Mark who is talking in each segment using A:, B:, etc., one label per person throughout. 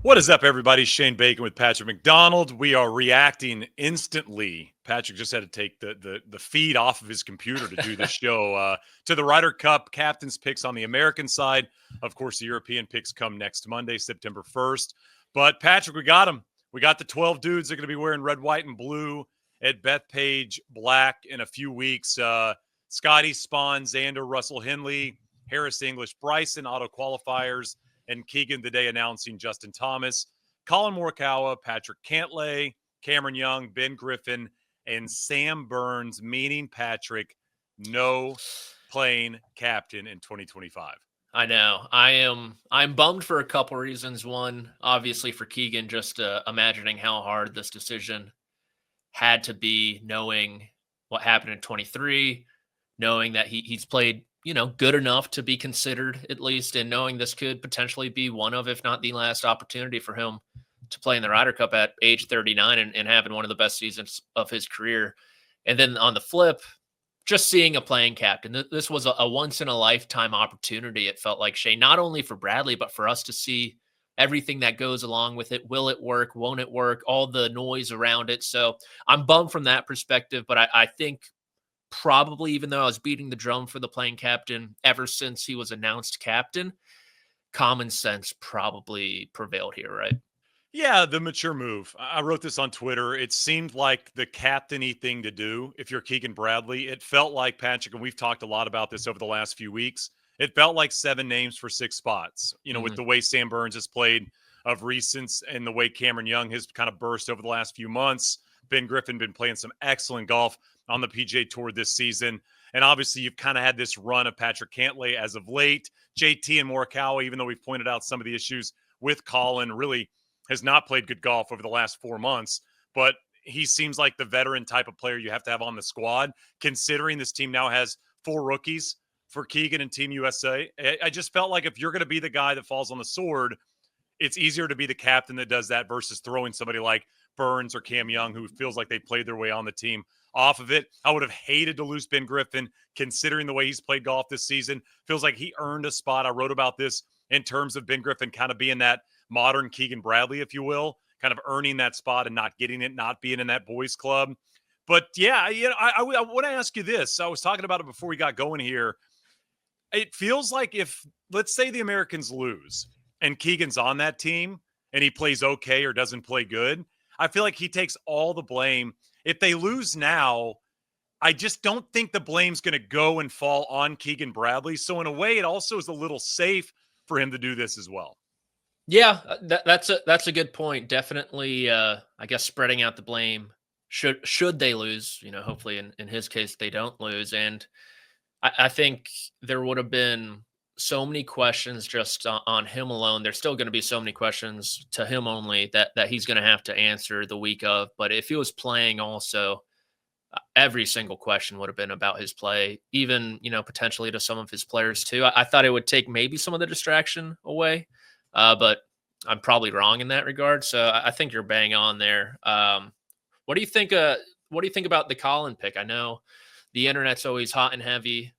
A: What is up, everybody? Shane Bacon with Patrick McDonald. We are reacting instantly. Patrick just had to take the feed off of his computer to do this show. To the Ryder Cup captain's picks on the American side. Of course, the European picks come next Monday, September 1st. But, Patrick, we got them. We got the 12 dudes that are going to be wearing red, white, and blue at Bethpage Black in a few weeks. Scotty Spahn, Xander, Russell Henley, Harris English, Bryson, auto qualifiers, and Keegan today announcing Justin Thomas, Colin Morikawa, Patrick Cantlay, Cameron Young, Ben Griffin, and Sam Burns, meaning, Patrick, no playing captain in 2025.
B: I know. I'm bummed for a couple reasons. One, obviously for Keegan, just imagining how hard this decision had to be, knowing what happened in 23, knowing that he's played good enough to be considered at least, and knowing this could potentially be one of, if not the last opportunity for him to play in the Ryder Cup at age 39 and having one of the best seasons of his career. And then on the flip, just seeing a playing captain, this was a once in a lifetime opportunity. It felt like, Shane, not only for Bradley, but for us to see everything that goes along with it. Will it work? Won't it work? All the noise around it. So I'm bummed from that perspective, but I think probably, even though I was beating the drum for the playing captain ever since he was announced captain, common sense probably prevailed here, right?
A: Yeah, the mature move. I wrote this on Twitter. It seemed like the captain-y thing to do if you're Keegan Bradley. It felt like, Patrick, and we've talked a lot about this over the last few weeks, it felt like 7 names for 6 spots. With the way Sam Burns has played of recent and the way Cameron Young has kind of burst over the last few months. Ben Griffin been playing some excellent golf on the PGA Tour this season. And obviously, you've kind of had this run of Patrick Cantlay as of late. JT and Morikawa, even though we've pointed out some of the issues with Colin, really has not played good golf over the last 4 months. But he seems like the veteran type of player you have to have on the squad, considering this team now has 4 rookies for Keegan and Team USA. I just felt like if you're going to be the guy that falls on the sword, it's easier to be the captain that does that versus throwing somebody like Burns or Cam Young, who feels like they played their way on the team, off of it. I would have hated to lose Ben Griffin, considering the way he's played golf this season. Feels like he earned a spot. I wrote about this in terms of Ben Griffin kind of being that modern Keegan Bradley, if you will, kind of earning that spot and not getting it, not being in that boys club. But yeah, I want to ask you this. I was talking about it before we got going here. It feels like if, let's say, the Americans lose and Keegan's on that team and he plays okay or doesn't play good, I feel like he takes all the blame. If they lose now, I just don't think the blame's going to go and fall on Keegan Bradley. So in a way, it also is a little safe for him to do this as well.
B: Yeah, that's a good point. Definitely, I guess spreading out the blame should they lose. Hopefully in his case they don't lose. And I think there would have been so many questions just on him alone. There's still going to be so many questions to him only that he's going to have to answer the week of. But if he was playing also, every single question would have been about his play, even, potentially to some of his players too. I thought it would take maybe some of the distraction away, but I'm probably wrong in that regard. So I think you're bang on there. What do you think about the Colin pick? I know the internet's always hot and heavy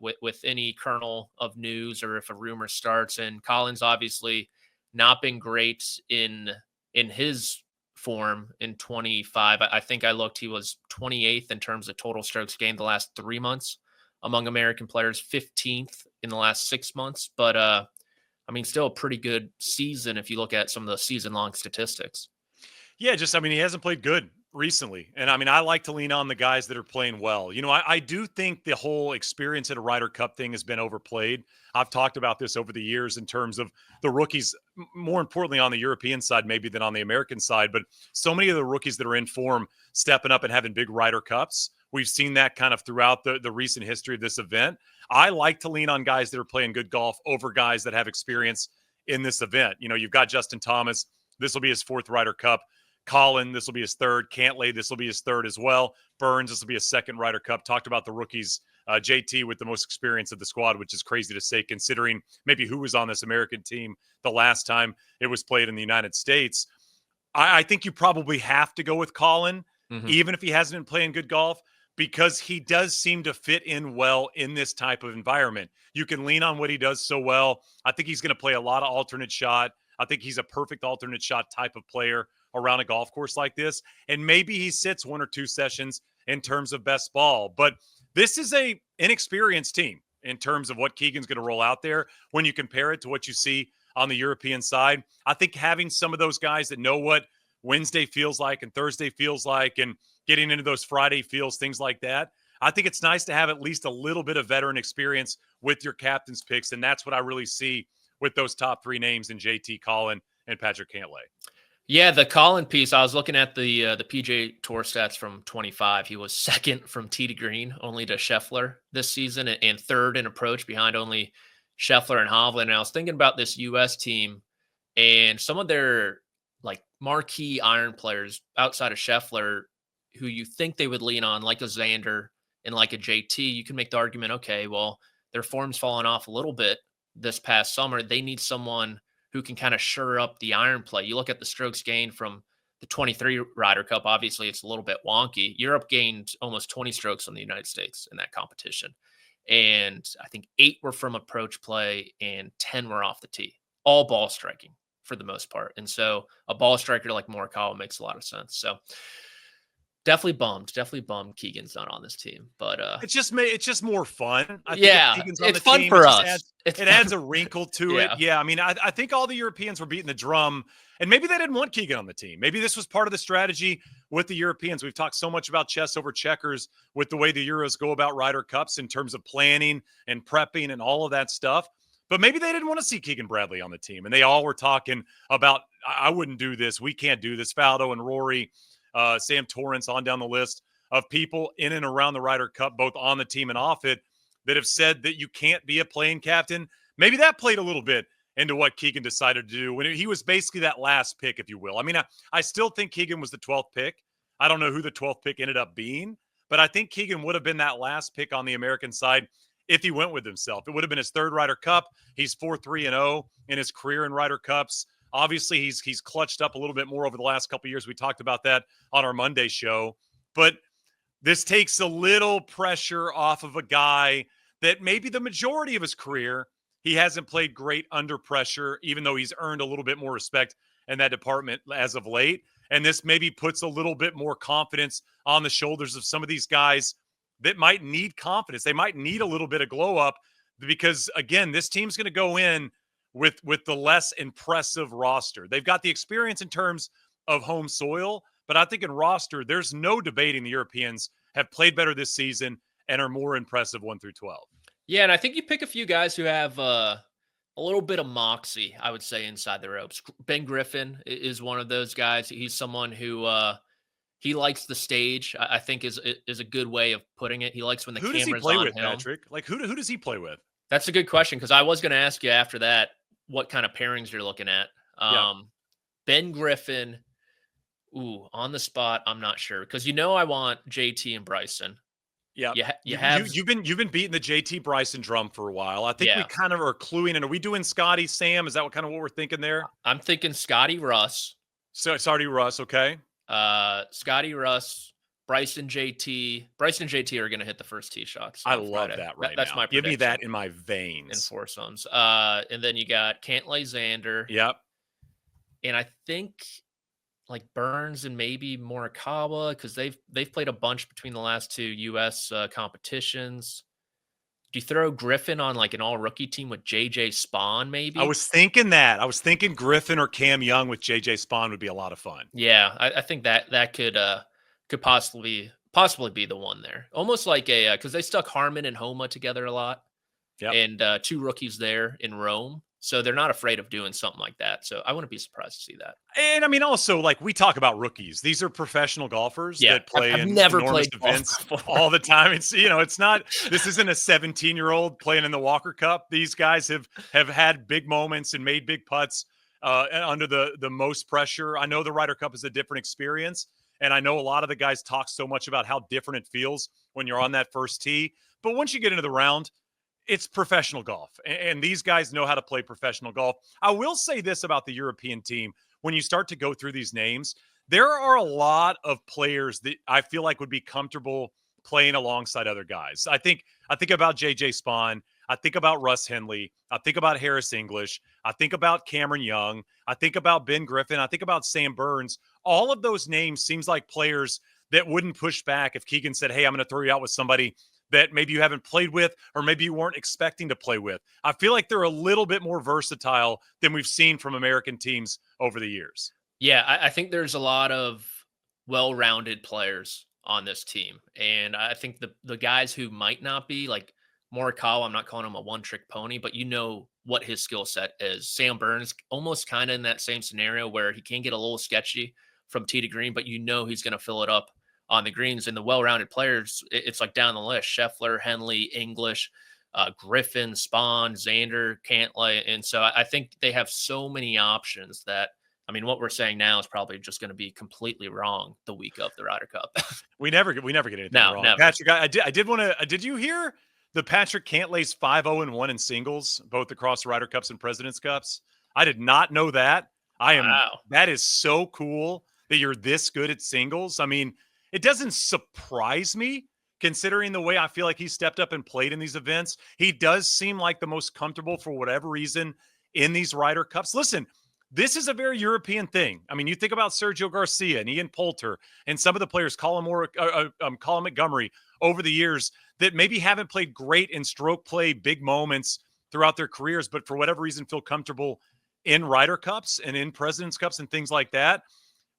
B: with any kernel of news or if a rumor starts, and Colin's obviously not been great in his form in 25. I think I looked, he was 28th in terms of total strokes gained the last 3 months among American players, 15th in the last 6 months. But still a pretty good season if you look at some of the season-long statistics.
A: Yeah, he hasn't played good recently. And I like to lean on the guys that are playing well. I do think the whole experience at a Ryder Cup thing has been overplayed. I've talked about this over the years in terms of the rookies, more importantly on the European side maybe than on the American side, but so many of the rookies that are in form stepping up and having big Ryder Cups. We've seen that kind of throughout the recent history of this event. I like to lean on guys that are playing good golf over guys that have experience in this event. You've got Justin Thomas. This will be his 4th Ryder Cup. Colin, this will be his 3rd. Cantlay, this will be his 3rd as well. Burns, this will be his 2nd Ryder Cup. Talked about the rookies. JT with the most experience of the squad, which is crazy to say considering maybe who was on this American team the last time it was played in the United States. I think you probably have to go with Colin, even if he hasn't been playing good golf, because he does seem to fit in well in this type of environment. You can lean on what he does so well. I think he's going to play a lot of alternate shot. I think he's a perfect alternate shot type of player around a golf course like this. And maybe he sits 1 or 2 sessions in terms of best ball. But this is a inexperienced team in terms of what Keegan's going to roll out there when you compare it to what you see on the European side. I think having some of those guys that know what Wednesday feels like and Thursday feels like and getting into those Friday feels, things like that, I think it's nice to have at least a little bit of veteran experience with your captain's picks. And that's what I really see with those top 3 names in JT, Colin, and Patrick Cantlay.
B: Yeah, the Colin piece, I was looking at the PGA Tour stats from 25. He was second from tee to green, only to Scheffler this season, and third in approach behind only Scheffler and Hovland. And I was thinking about this U.S. team and some of their like marquee iron players outside of Scheffler who you think they would lean on, like a Xander and like a JT. You can make the argument, okay, well, their form's fallen off a little bit this past summer. They need someone who can kind of shore up the iron play. You look at the strokes gained from the 23 Ryder Cup. Obviously, it's a little bit wonky. Europe gained almost 20 strokes on the United States in that competition. And I think 8 were from approach play and 10 were off the tee. All ball striking for the most part. And so a ball striker like Morikawa makes a lot of sense. So definitely bummed Keegan's not on this team, but
A: it's just more fun. I think
B: yeah,
A: Keegan's on
B: it's
A: the
B: fun
A: team,
B: for us.
A: It adds a wrinkle to it.
B: Yeah.
A: Yeah, I mean, I think all the Europeans were beating the drum, and maybe they didn't want Keegan on the team. Maybe this was part of the strategy with the Europeans. We've talked so much about chess over checkers with the way the Euros go about Ryder Cups in terms of planning and prepping and all of that stuff. But maybe they didn't want to see Keegan Bradley on the team, and they all were talking about, I wouldn't do this. We can't do this. Faldo and Rory, Sam Torrance, on down the list of people in and around the Ryder Cup, both on the team and off it, that have said that you can't be a playing captain. Maybe that played a little bit into what Keegan decided to do when he was basically that last pick, if you will. I mean, I still think Keegan was the 12th pick. I don't know who the 12th pick ended up being, but I think Keegan would have been that last pick on the American side if he went with himself. It would have been his 3rd Ryder Cup. He's 4-3-0 in his career in Ryder Cups. Obviously, he's clutched up a little bit more over the last couple of years. We talked about that on our Monday show. But this takes a little pressure off of a guy that maybe the majority of his career, he hasn't played great under pressure, even though he's earned a little bit more respect in that department as of late. And this maybe puts a little bit more confidence on the shoulders of some of these guys that might need confidence. They might need a little bit of glow up because, again, this team's going to go in with the less impressive roster. They've got the experience in terms of home soil, but I think in roster, there's no debating the Europeans have played better this season and are more impressive 1 through 12.
B: Yeah, and I think you pick a few guys who have a little bit of moxie, I would say, inside the ropes. Ben Griffin is one of those guys. He's someone who he likes the stage, I think is a good way of putting it. He likes when the camera's on him.
A: Who does he play with, Patrick? Like, who does he play with?
B: That's a good question, because I was going to ask you after that what kind of pairings you're looking at. Ben Griffin, on the spot, I'm not sure, because I want JT and Bryson.
A: Yeah, you've been beating the JT Bryson drum for a while. I think we kind of are cluing in. Are we doing Scotty, Sam? Is that what we're thinking there?
B: I'm thinking Scotty, Russ.
A: So sorry, Russ. Okay.
B: Scotty, Russ, Bryson, JT. Bryson and JT are going to hit the first tee shots.
A: I love that that's now. My prediction. Give me that in my veins.
B: In foursomes. And then you got Cantlay, Xander.
A: Yep.
B: And I think like Burns and maybe Morikawa, because they've played a bunch between the last 2 U.S. competitions. Do you throw Griffin on like an all-rookie team with J.J. Spawn maybe?
A: I was thinking that. I was thinking Griffin or Cam Young with J.J. Spawn would be a lot of fun.
B: Yeah, I think that could possibly be the one there. Almost like because they stuck Harmon and Homa together a lot. Yep. And 2 rookies there in Rome. So they're not afraid of doing something like that. So I wouldn't be surprised to see that.
A: And I mean, also, like, we talk about rookies. These are professional golfers that play in enormous events all the time. It's, it's not, this isn't a 17-year-old playing in the Walker Cup. These guys have had big moments and made big putts under the most pressure. I know the Ryder Cup is a different experience. And I know a lot of the guys talk so much about how different it feels when you're on that first tee. But once you get into the round, it's professional golf, and these guys know how to play professional golf. I will say this about the European team. When you start to go through these names, there are a lot of players that I feel like would be comfortable playing alongside other guys. I think about J.J. Spawn. I think about Russ Henley. I think about Harris English. I think about Cameron Young. I think about Ben Griffin. I think about Sam Burns. All of those names seems like players that wouldn't push back if Keegan said, hey, I'm going to throw you out with somebody that maybe you haven't played with or maybe you weren't expecting to play with. I feel like they're a little bit more versatile than we've seen from American teams over the years.
B: Yeah, I think there's a lot of well-rounded players on this team. And I think the guys who might not be, like Morikawa, I'm not calling him a one-trick pony, but you know what his skill set is. Sam Burns, almost kind of in that same scenario where he can get a little sketchy from tee to green, but you know he's going to fill it up on the greens. And the well-rounded players, it's like down the list: Scheffler, Henley, English, Griffin, Spahn, Xander, Cantlay. And so I think they have so many options that, I mean, what we're saying now is probably just going to be completely wrong the week of the Ryder Cup.
A: we never get anything wrong.
B: Never.
A: Patrick, I did want to. Did you hear the Patrick Cantlay's 5-0-1 in singles, both across the Ryder Cups and President's Cups? I did not know that.
B: Wow.
A: That is so cool that you're this good at singles. I mean, it doesn't surprise me considering the way I feel like he stepped up and played in these events. He does seem like the most comfortable for whatever reason in these Ryder Cups. Listen, this is a very European thing. I mean, you think about Sergio Garcia and Ian Poulter and some of the players, Colin Montgomery, over the years that maybe haven't played great in stroke play, big moments throughout their careers, but for whatever reason feel comfortable in Ryder Cups and in President's Cups and things like that.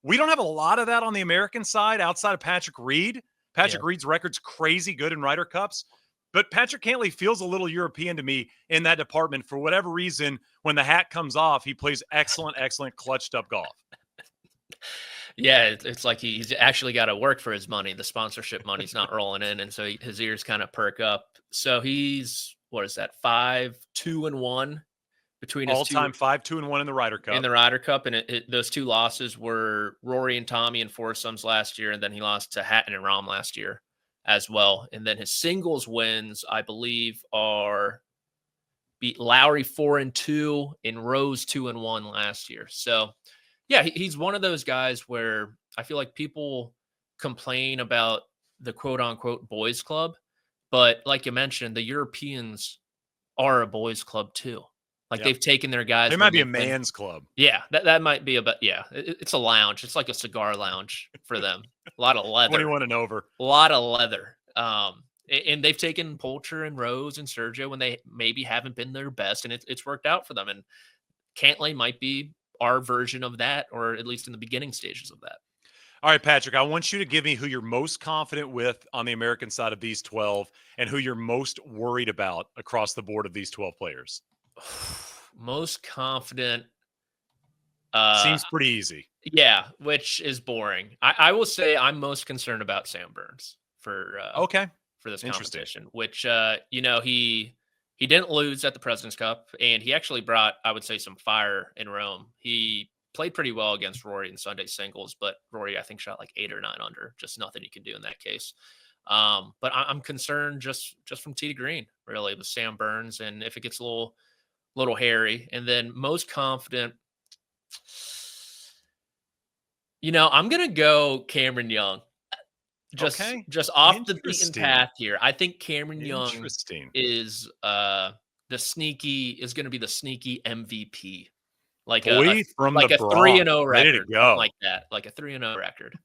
A: We don't have a lot of that on the American side outside of Patrick Reed. Patrick Reed's record's crazy good in Ryder Cups. But Patrick Cantlay feels a little European to me in that department. For whatever reason, when the hat comes off, he plays excellent clutched up golf.
B: Yeah, it's like he's actually got to work for his money. The sponsorship money's not rolling in, and so his ears kind of perk up. So he's, what is that, 5-2-1 between his
A: all-time 5-2-1 in the Ryder Cup.
B: In the Ryder Cup, and those two losses were Rory and Tommy in foursomes last year, and then he lost to Hatton and Rahm last year as well. And then his singles wins, I believe, are beat Lowry 4-2 and Rose 2-1 last year. So yeah, he's one of those guys where I feel like people complain about the quote unquote boys club, but like you mentioned, the Europeans are a boys club too. Like they've taken their guys.
A: They might be a man's club.
B: Yeah, that might be it's a lounge. It's like a cigar lounge for them. A lot of leather.
A: 21 and over.
B: A lot of leather. And they've taken Poulter and Rose and Sergio when they maybe haven't been their best, and it's worked out for them. And Cantlay might be our version of that, or at least in the beginning stages of that.
A: All right, Patrick, I want you to give me who you're most confident with on the American side of these 12 and who you're most worried about across the board of these 12 players.
B: Most confident.
A: Seems pretty easy.
B: Yeah, which is boring. I will say I'm most concerned about Sam Burns for this competition, which he didn't lose at the President's Cup, and he actually brought, I would say, some fire in Rome. He played pretty well against Rory in Sunday singles, but Rory, I think, shot like 8 or 9 under. Just nothing you can do in that case. But I'm concerned just from tee to green, really, with Sam Burns, and if it gets a little hairy. And then most confident, I'm gonna go Cameron Young. Just off the beaten path here. I think Cameron Young is going to be the sneaky MVP. Like a 3-0 record, like that, like a 3-0 record.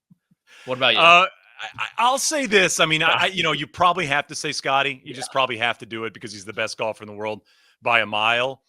B: What about you?
A: I'll say this. I mean, you probably have to say Scotty. You just probably have to do it because he's the best golfer in the world by a mile.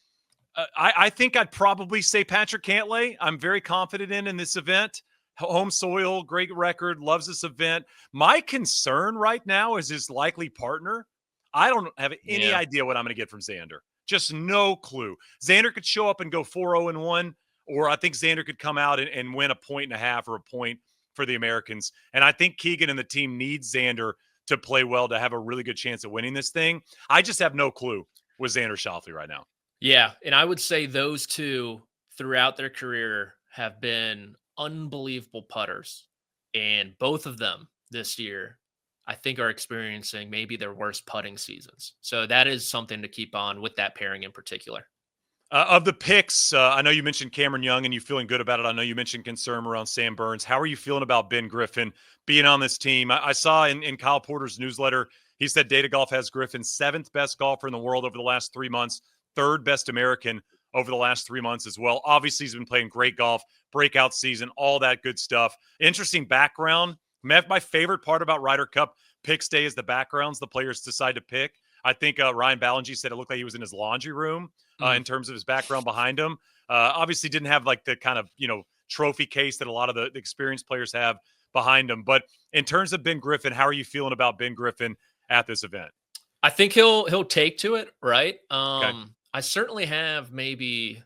A: I think I'd probably say Patrick Cantlay. I'm very confident in this event. Home soil, great record, loves this event. My concern right now is his likely partner. I don't have any idea what I'm going to get from Xander. Just no clue. Xander could show up and go 4-0-1, or I think Xander could come out and win 1.5 or a point for the Americans. And I think Keegan and the team need Xander to play well to have a really good chance of winning this thing. I just have no clue with Xander Schauffele right now.
B: Yeah, and I would say those two throughout their career have been unbelievable putters, and both of them this year I think are experiencing maybe their worst putting seasons. So that is something to keep on with that pairing in particular.
A: Of the picks, I know you mentioned Cameron Young and you feeling good about it. I know you mentioned concern around Sam Burns. How are you feeling about Ben Griffin being on this team? I saw in Kyle Porter's newsletter, He said Data Golf has Griffin 7th best golfer in the world over the last 3 months, 3rd best American over the last 3 months as well. Obviously, he's been playing great golf, breakout season, all that good stuff. Interesting background. My favorite part about Ryder Cup Picks Day is the backgrounds the players decide to pick. I think Ryan Ballinger said it looked like he was in his laundry room in terms of his background behind him. Obviously didn't have like the kind of, trophy case that a lot of the experienced players have behind him. But in terms of Ben Griffin, how are you feeling about Ben Griffin at this event?
B: I think he'll take to it, right?
A: Okay.
B: I certainly have maybe,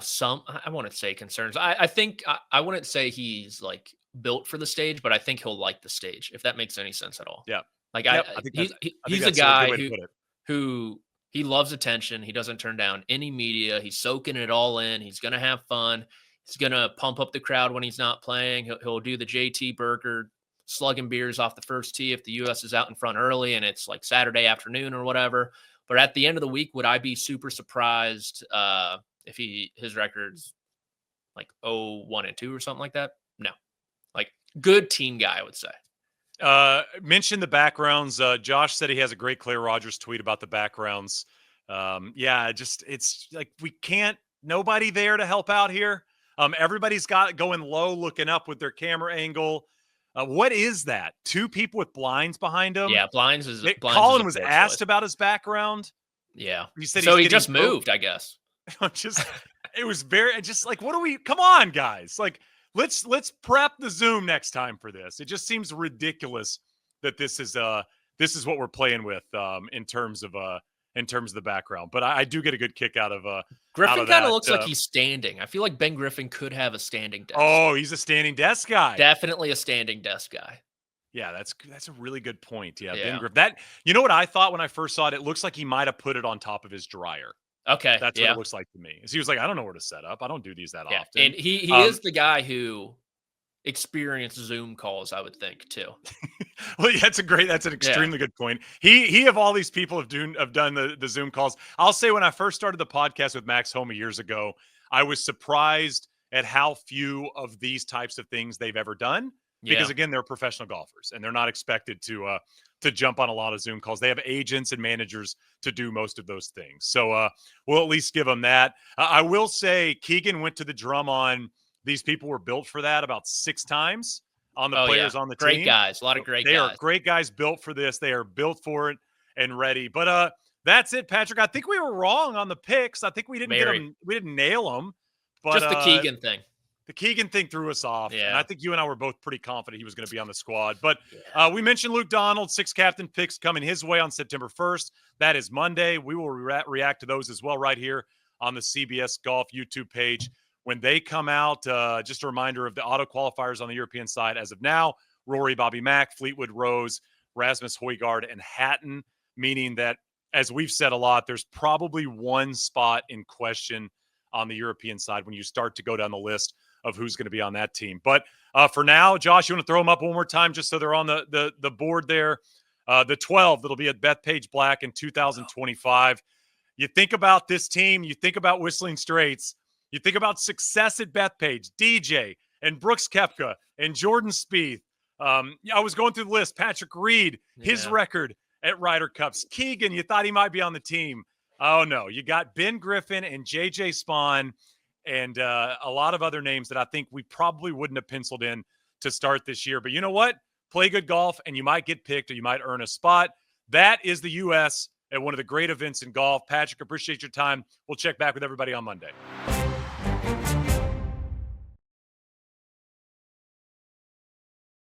B: some, I wouldn't say concerns. I think I wouldn't say he's like built for the stage, but I think he'll like the stage, if that makes any sense at all.
A: Yeah.
B: Like
A: Yep,
B: he's a guy who he loves attention. He doesn't turn down any media. He's soaking it all in. He's going to have fun. He's going to pump up the crowd when he's not playing. He'll do the JT Burger, slugging beers off the first tee if the U.S. is out in front early and it's like Saturday afternoon or whatever. But at the end of the week, would I be super surprised if his record's like 0-1-2 or something like that? No. Like, good team guy, I would say.
A: Mention the backgrounds. Josh said he has a great Claire Rogers tweet about the backgrounds. It's like nobody there to help out here. Everybody's got going low, looking up with their camera angle. What is that? 2 people with blinds behind them?
B: Yeah, blinds is
A: Colin was asked about his background.
B: Yeah.
A: He said
B: so he just moved, I guess.
A: It was very just like, come on, guys. Like, let's prep the Zoom next time for this. It just seems ridiculous that this is what we're playing with in terms of the background. But I do get a good kick out of
B: Griffin kind of looks like he's standing. I feel like Ben Griffin could have a standing desk.
A: Oh, he's a standing desk guy.
B: Definitely a standing desk guy.
A: Yeah, that's a really good point. Yeah. Ben Griffin. That, what I thought when I first saw it? It looks like he might have put it on top of his dryer.
B: Okay.
A: That's what it looks like to me. He was like, I don't know where to set up. I don't do these that often.
B: And he is the guy who experienced Zoom calls, I would think, too.
A: Well, yeah, that's an extremely good point. He of all these people have done the Zoom calls. I'll say when I first started the podcast with Max Homa years ago, I was surprised at how few of these types of things they've ever done. Because again, they're professional golfers and they're not expected to jump on a lot of Zoom calls. They have agents and managers to do most of those things. So we'll at least give them that. I will say Keegan went to the drum on these people were built for that about 6 times on the players on the team.
B: Great guys. A lot of great guys.
A: They are great guys built for this. They are built for it and ready. But that's it, Patrick. I think we were wrong on the picks. I think we didn't get them. We didn't nail them. But
B: just the Keegan thing.
A: The Keegan thing threw us off.
B: Yeah.
A: And I think you and I were both pretty confident he was going to be on the squad. But we mentioned Luke Donald, 6 captain picks coming his way on September 1st. That is Monday. We will react to those as well right here on the CBS Golf YouTube page. When they come out, just a reminder of the auto qualifiers on the European side as of now: Rory, Bobby Mack, Fleetwood, Rose, Rasmus Højgaard, and Hatton, meaning that, as we've said a lot, there's probably one spot in question on the European side when you start to go down the list of who's going to be on that team. But for now, Josh, you want to throw them up one more time just so they're on the board there? The 12 that'll be at Bethpage Black in 2025. You think about this team, you think about Whistling Straits, you think about success at Bethpage, DJ and Brooks Koepka and Jordan Spieth. I was going through the list. Patrick Reed, his record at Ryder Cups. Keegan, you thought he might be on the team. Oh, no. You got Ben Griffin and JJ Spaun and a lot of other names that I think we probably wouldn't have penciled in to start this year. But you know what? Play good golf, and you might get picked or you might earn a spot. That is the U.S. at one of the great events in golf. Patrick, appreciate your time. We'll check back with everybody on Monday.